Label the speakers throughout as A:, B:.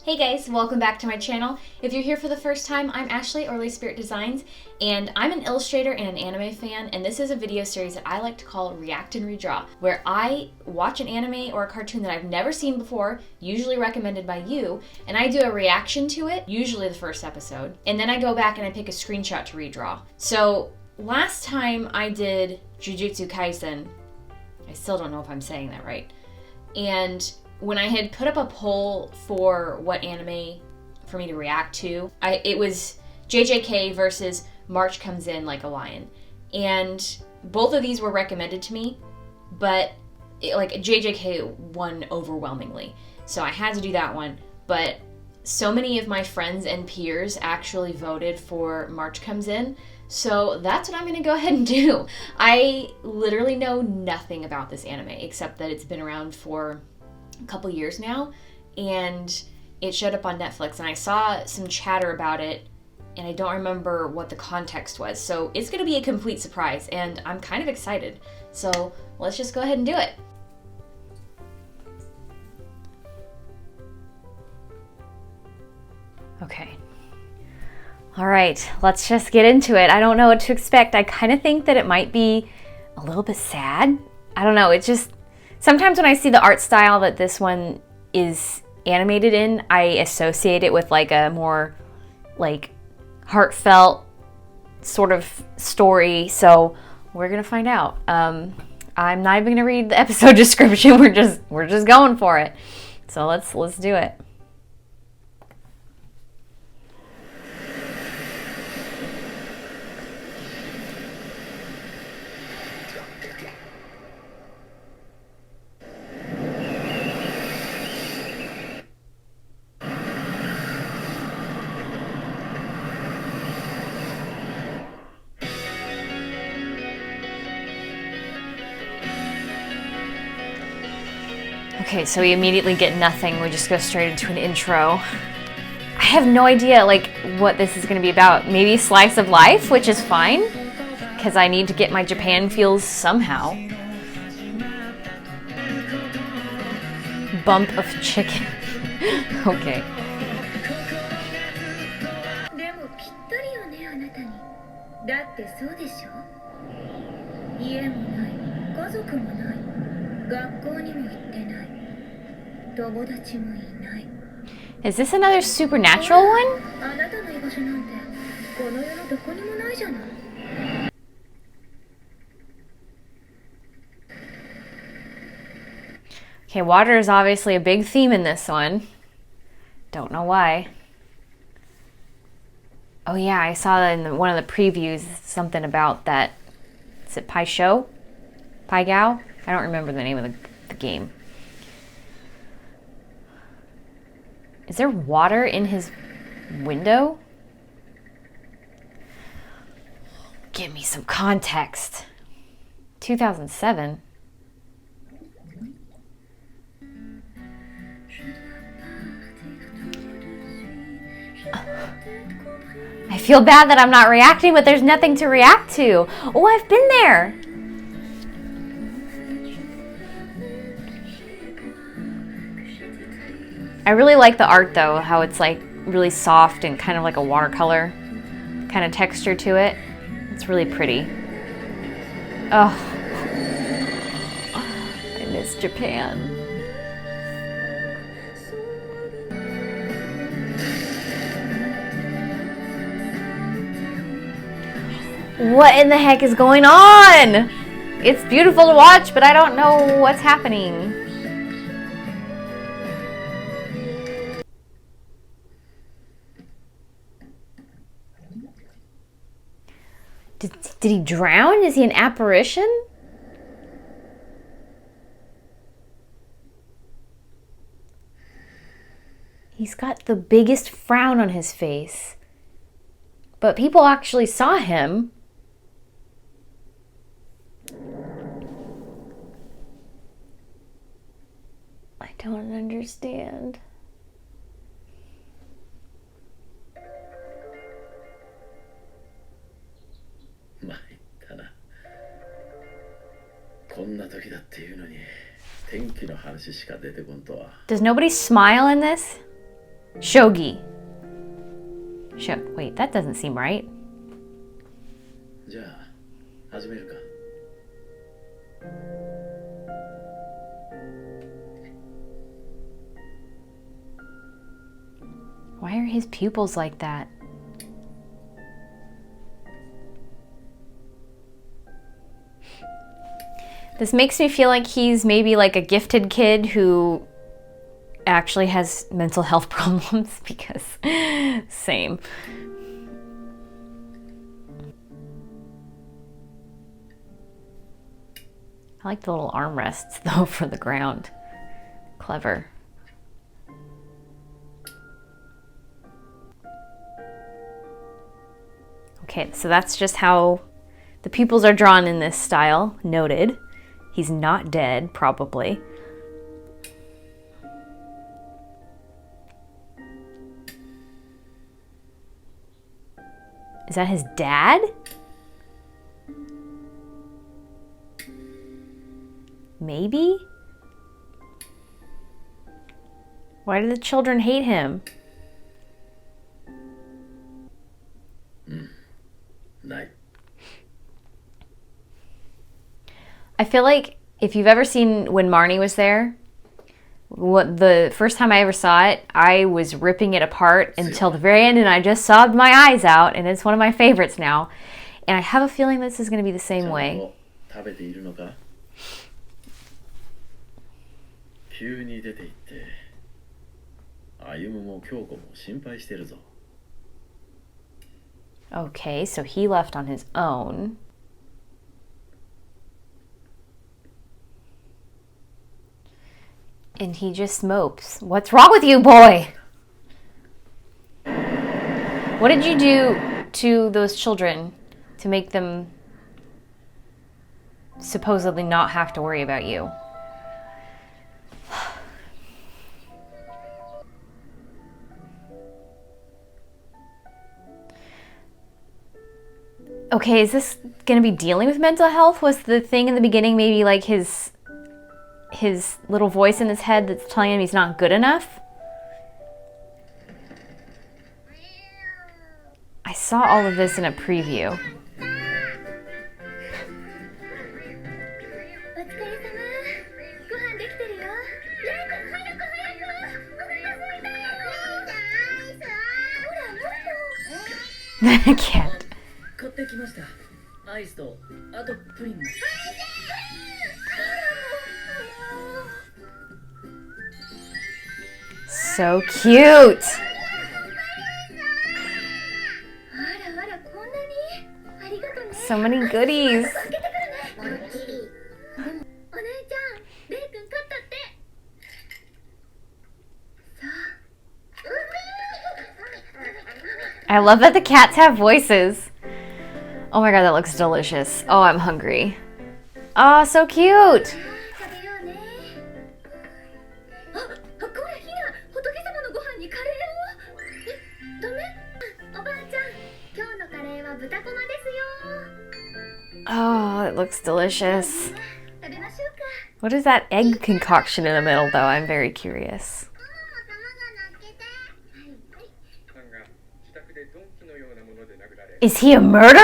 A: Hey guys, welcome back to my channel. If you're here for the first time, I'm Ashley, or Lay Spirit Designs, and I'm an illustrator and an anime fan, and this is a video series that I like to call React and Redraw, where I watch an anime or a cartoon that I've never seen before, usually recommended by you, and I do a reaction to it, usually the first episode, and then I go back and I pick a screenshot to redraw. So last time I did Jujutsu Kaisen, I still don't know if I'm saying that right, and when I had put up a poll for what anime for me to react to, it was JJK versus March Comes In Like a Lion. And both of these were recommended to me, but JJK won overwhelmingly. So I had to do that one. But so many of my friends and peers actually voted for March Comes In. So that's what I'm gonna go ahead and do. I literally know nothing about this anime except that it's been around for a couple years now, and it showed up on Netflix, and I saw some chatter about it, and I don't remember what the context was. So it's gonna be a complete surprise, and I'm kind of excited. So let's just go ahead and do it. Okay. All right, let's just get into it. I don't know what to expect. I kind of think that it might be a little bit sad. I don't know, it's just sometimes when I see the art style that this one is animated in, I associate it with like a more like heartfelt sort of story. So we're gonna find out. I'm not even gonna read the episode description. We're just going for it. So let's do it. Okay, so we immediately get nothing. We just go straight into an intro. I have no idea like what this is going to be about. Maybe slice of life, which is fine, because I need to get my Japan feels somehow. Bump of chicken. Okay. Is this another supernatural one? Okay, water is obviously a big theme in this one. Don't know why. Oh yeah, I saw in one of the previews something about that. Is it Pai Sho? Pai Gao? I don't remember the name of the game. Is there water in his window? Give me some context. 2007. I feel bad that I'm not reacting, but there's nothing to react to. Oh, I've been there. I really like the art though, how it's like really soft and kind of like a watercolor kind of texture to it. It's really pretty. Oh, I miss Japan. What in the heck is going on? It's beautiful to watch, but I don't know what's happening. Did he drown? Is he an apparition? He's got the biggest frown on his face. But people actually saw him. I don't understand. Does nobody smile in this? Shogi. Wait, that doesn't seem right.
B: じゃあ始めるか。
A: Why are his pupils like that? This makes me feel like he's maybe like a gifted kid who actually has mental health problems because same. I like the little armrests though for the ground. Clever. Okay, so that's just how the pupils are drawn in this style. Noted. He's not dead, probably. Is that his dad? Maybe? Why do the children hate him? I feel like if you've ever seen when Marnie was there, the first time I ever saw it, I was ripping it apart until the very end and I just sobbed my eyes out, and it's one of my favorites now. And I have a feeling this is going to be the same way.
B: 急に出て行って歩も京子も心配してるぞ
A: Okay, so he left on his own. And he just mopes. What's wrong with you, boy? What did you do to those children to make them supposedly not have to worry about you? Okay, is this gonna be dealing with mental health? Was the thing in the beginning maybe like his little voice in his head that's telling him he's not good enough? I saw all of this in a preview. I can't.
B: 買ってきましたアイスとあとプリン
A: So cute. So many goodies. I love that the cats have voices. Oh my god, that looks delicious. Oh, I'm hungry. Oh, so cute. Oh, it looks delicious. What is that egg concoction in the middle, though? I'm very curious. Is he a murderer?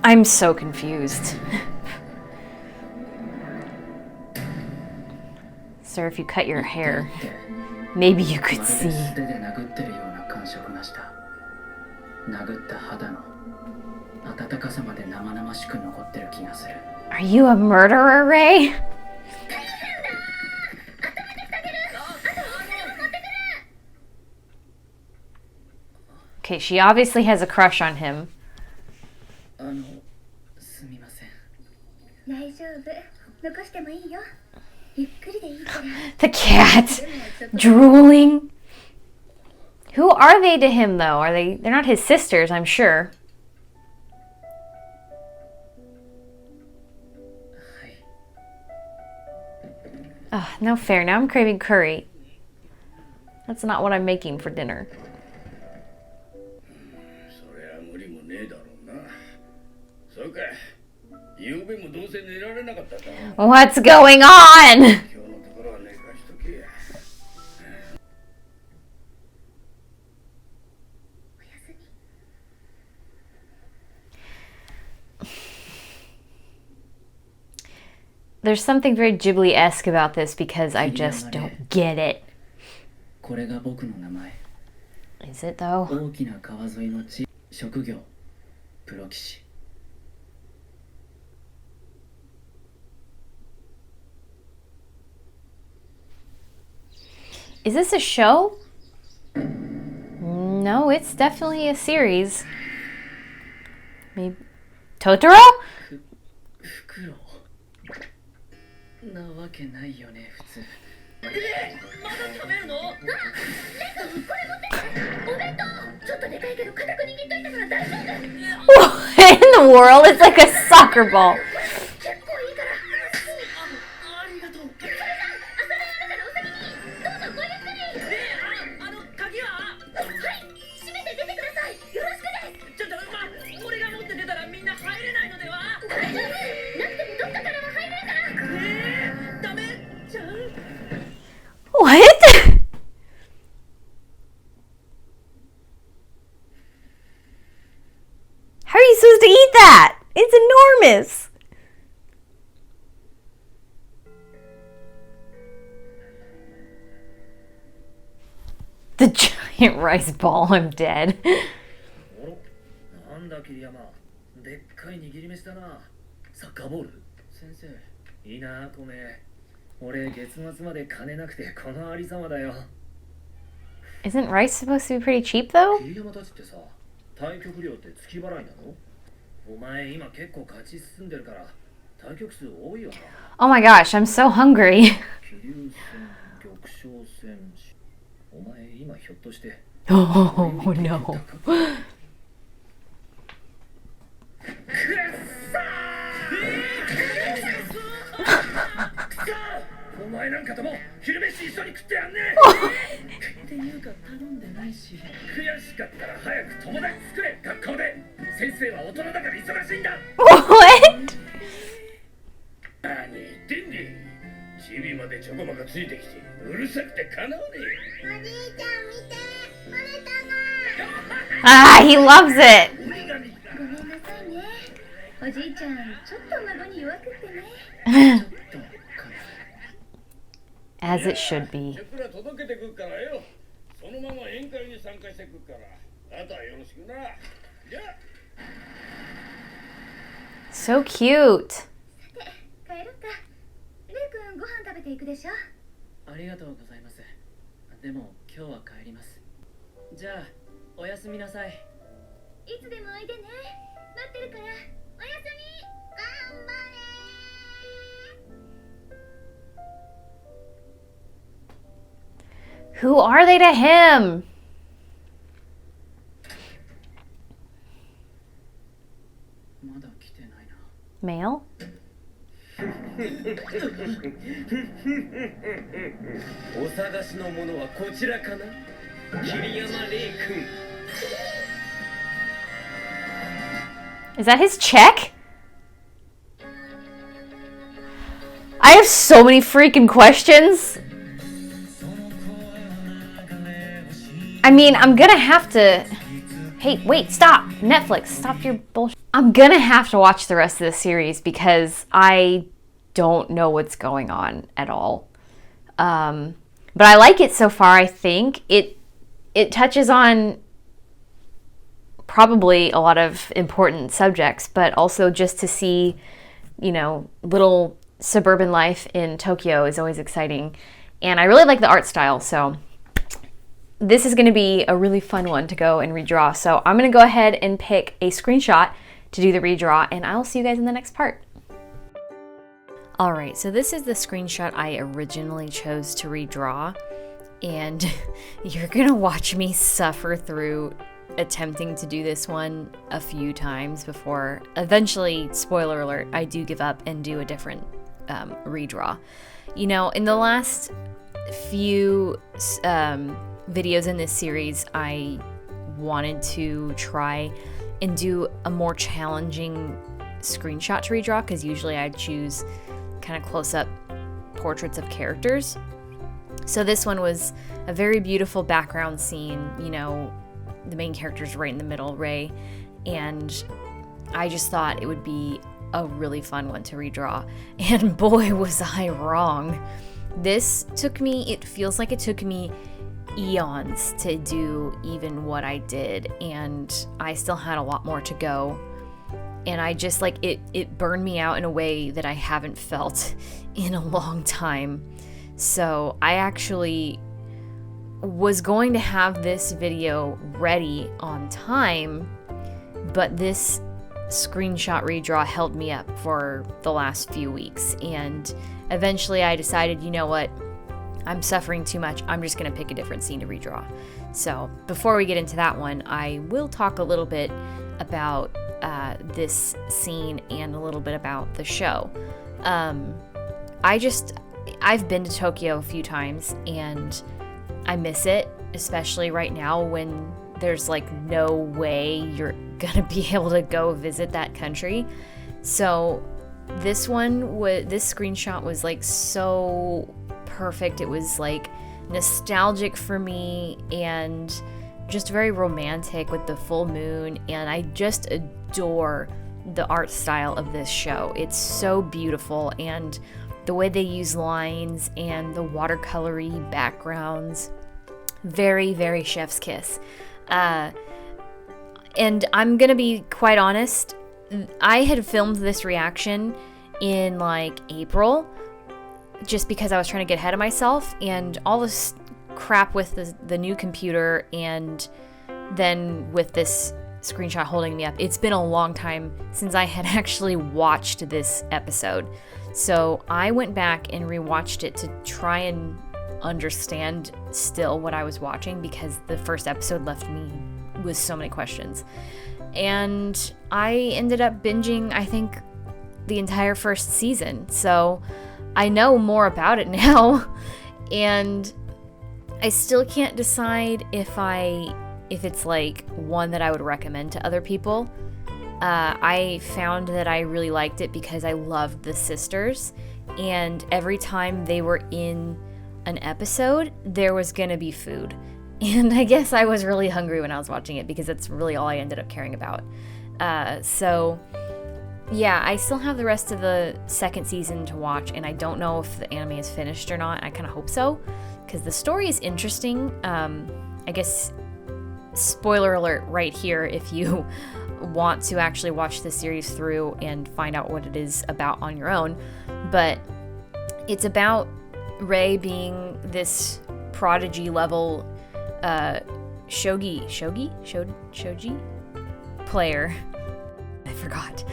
A: I'm so confused. Sir, if you cut your hair, maybe you could see. Are you a murderer, Ray? Okay, she obviously has a crush on him. The cat drooling. Who are they to him, though? They're not his sisters, I'm sure. Ugh, no fair. Now I'm craving curry. That's not what I'm making for dinner. What's going on? There's something very Ghibli-esque about this because I just don't get it. Is it though? Is this a show? No, it's definitely a series. Maybe Totoro? What in the world? It's like a soccer ball. What? How are you supposed to eat that? It's enormous. The giant rice ball, I'm dead. Isn't rice supposed to be pretty cheap though? Oh my gosh, I'm so hungry. Oh no. What? Ah, he loves it. As it should be. So cute. Who are they to him? Male? Is that his check? I have so many freaking questions. I mean, I'm gonna have to... Hey, wait, stop! Netflix, stop your bullshit. I'm gonna have to watch the rest of the series because I don't know what's going on at all. But I like it so far. I think it touches on probably a lot of important subjects, but also just to see, you know, little suburban life in Tokyo is always exciting. And I really like the art style, so this is going to be a really fun one to go and redraw. So I'm going to go ahead and pick a screenshot to do the redraw, and I'll see you guys in the next part. All right, so this is the screenshot I originally chose to redraw, and you're gonna watch me suffer through attempting to do this one a few times before eventually, spoiler alert, I do give up and do a different redraw. You know, in the last few videos in this series, I wanted to try and do a more challenging screenshot to redraw, because usually I choose kind of close-up portraits of characters. So this one was a very beautiful background scene, you know, the main character's right in the middle, Ray, and I just thought it would be a really fun one to redraw, and boy was I wrong. This took me, it feels like it took me eons to do even what I did, and I still had a lot more to go, and I just like it burned me out in a way that I haven't felt in a long time. So I actually was going to have this video ready on time, but this screenshot redraw held me up for the last few weeks, and eventually I decided, you know what, I'm suffering too much, I'm just going to pick a different scene to redraw. So before we get into that one, I will talk a little bit about this scene and a little bit about the show. I've been to Tokyo a few times and I miss it, especially right now when there's like no way you're gonna be able to go visit that country. So this screenshot was like so perfect. It was like nostalgic for me and just very romantic with the full moon, and I just adore the art style of this show. It's so beautiful, and the way they use lines and the watercolory backgrounds, very, very chef's kiss. And I'm gonna be quite honest, I had filmed this reaction in like April just because I was trying to get ahead of myself, and all this crap with the new computer and then with this screenshot holding me up, it's been a long time since I had actually watched this episode. So I went back and rewatched it to try and understand still what I was watching, because the first episode left me with so many questions. And I ended up binging, I think, the entire first season. So I know more about it now, and I still can't decide if it's like one that I would recommend to other people. I found that I really liked it because I loved the sisters, and every time they were in an episode, there was gonna be food. And I guess I was really hungry when I was watching it, because that's really all I ended up caring about. So yeah, I still have the rest of the second season to watch, and I don't know if the anime is finished or not. I kind of hope so, because the story is interesting. I guess, spoiler alert right here if you want to actually watch the series through and find out what it is about on your own. But it's about Rei being this prodigy level shogi player. I forgot.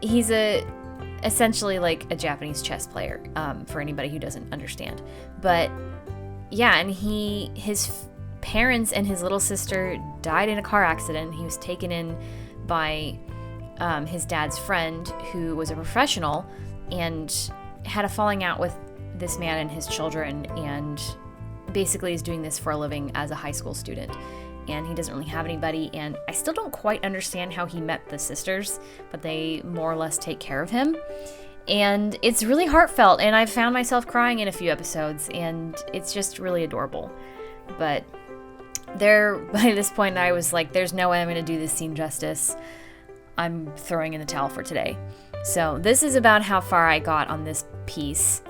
A: He's essentially like a Japanese chess player, for anybody who doesn't understand. But yeah, and his parents and his little sister died in a car accident. He was taken in by his dad's friend, who was a professional, and had a falling out with this man and his children, and basically is doing this for a living as a high school student. And he doesn't really have anybody, and I still don't quite understand how he met the sisters, but they more or less take care of him. And it's really heartfelt, and I've found myself crying in a few episodes, and it's just really adorable. But by this point, I was like, there's no way I'm going to do this scene justice. I'm throwing in the towel for today. So this is about how far I got on this piece.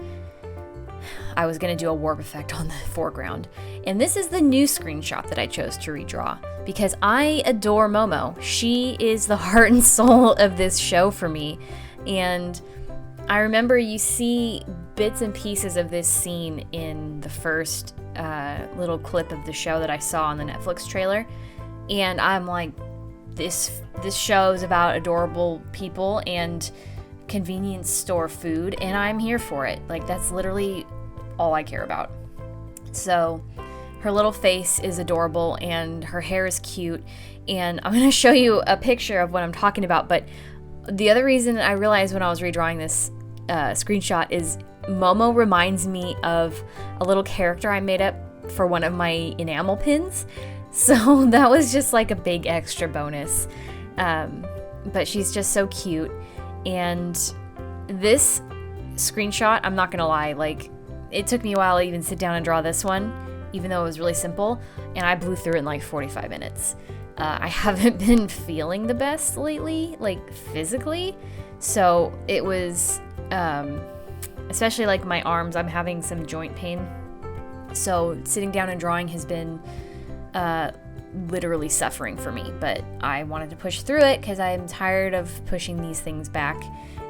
A: I was going to do a warp effect on the foreground. And this is the new screenshot that I chose to redraw, because I adore Momo. She is the heart and soul of this show for me. And I remember you see bits and pieces of this scene in the first little clip of the show that I saw on the Netflix trailer. And I'm like, this show is about adorable people and convenience store food, and I'm here for it. Like, that's literally all I care about. So her little face is adorable and her hair is cute, and I'm going to show you a picture of what I'm talking about. But the other reason I realized when I was redrawing this screenshot is Momo reminds me of a little character I made up for one of my enamel pins. So that was just like a big extra bonus. But she's just so cute. And this screenshot, I'm not gonna lie, like it took me a while to even sit down and draw this one, even though it was really simple, and I blew through it in like 45 minutes. I haven't been feeling the best lately, like physically, so it was, especially like my arms, I'm having some joint pain, so sitting down and drawing has been literally suffering for me, but I wanted to push through it because I'm tired of pushing these things back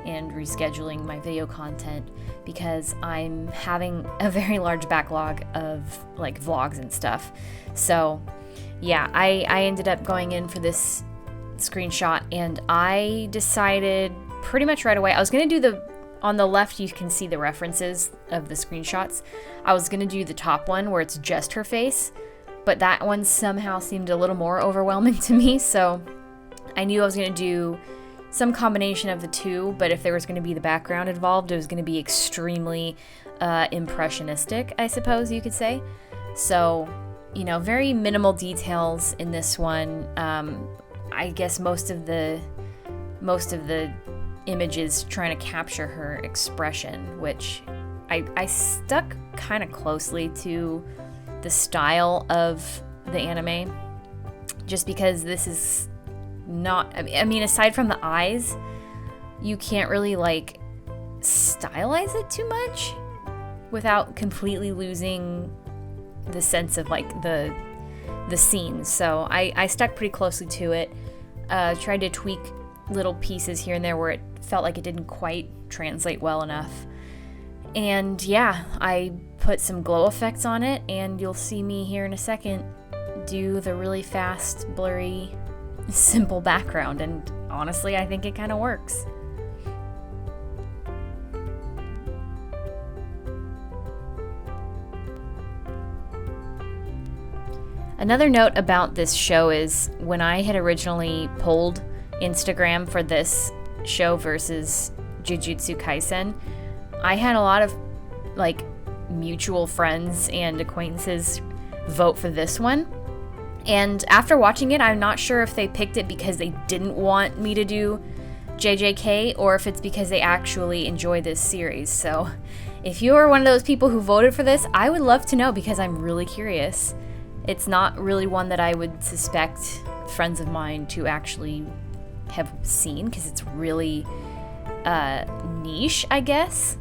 A: and rescheduling my video content because I'm having a very large backlog of like vlogs and stuff. So yeah, I ended up going in for this screenshot, and I decided pretty much right away, I was gonna do on the left you can see the references of the screenshots. I was gonna do the top one where it's just her face, but that one somehow seemed a little more overwhelming to me, so I knew I was gonna do some combination of the two, but if there was gonna be the background involved, it was gonna be extremely impressionistic, I suppose you could say. So, you know, very minimal details in this one. I guess most of the images trying to capture her expression, which I stuck kind of closely to the style of the anime, just because this is not, I mean, aside from the eyes, you can't really like stylize it too much without completely losing the sense of like the scenes. So I stuck pretty closely to it, tried to tweak little pieces here and there where it felt like it didn't quite translate well enough. And yeah, I put some glow effects on it, and you'll see me here in a second do the really fast, blurry, simple background, and honestly, I think it kind of works. Another note about this show is when I had originally polled Instagram for this show versus Jujutsu Kaisen, I had a lot of like mutual friends and acquaintances vote for this one. And after watching it, I'm not sure if they picked it because they didn't want me to do JJK or if it's because they actually enjoy this series. So if you are one of those people who voted for this, I would love to know because I'm really curious. It's not really one that I would suspect friends of mine to actually have seen because it's really niche, I guess.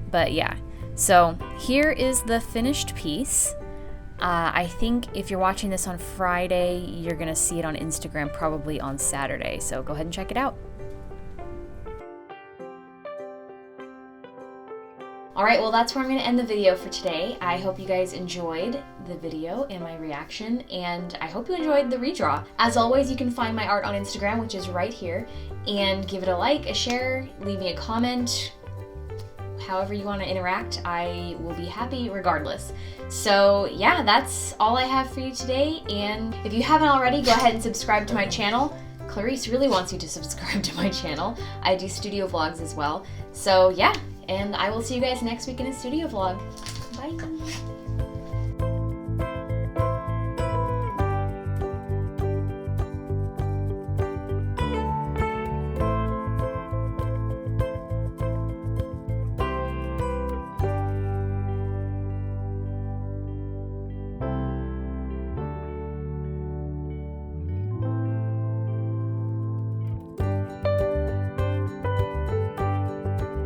A: But yeah, so here is the finished piece. I think if you're watching this on Friday, you're gonna see it on Instagram probably on Saturday, so go ahead and check it out. Alright, well that's where I'm going to end the video for today. I hope you guys enjoyed the video and my reaction, and I hope you enjoyed the redraw. As always, you can find my art on Instagram, which is right here, and give it a like, a share, leave me a comment. However you want to interact, I will be happy regardless. So yeah, that's all I have for you today, and if you haven't already, go ahead and subscribe to my channel. Clarice really wants you to subscribe to my channel. I do studio vlogs as well. So yeah, and I will see you guys next week in a studio vlog. Bye!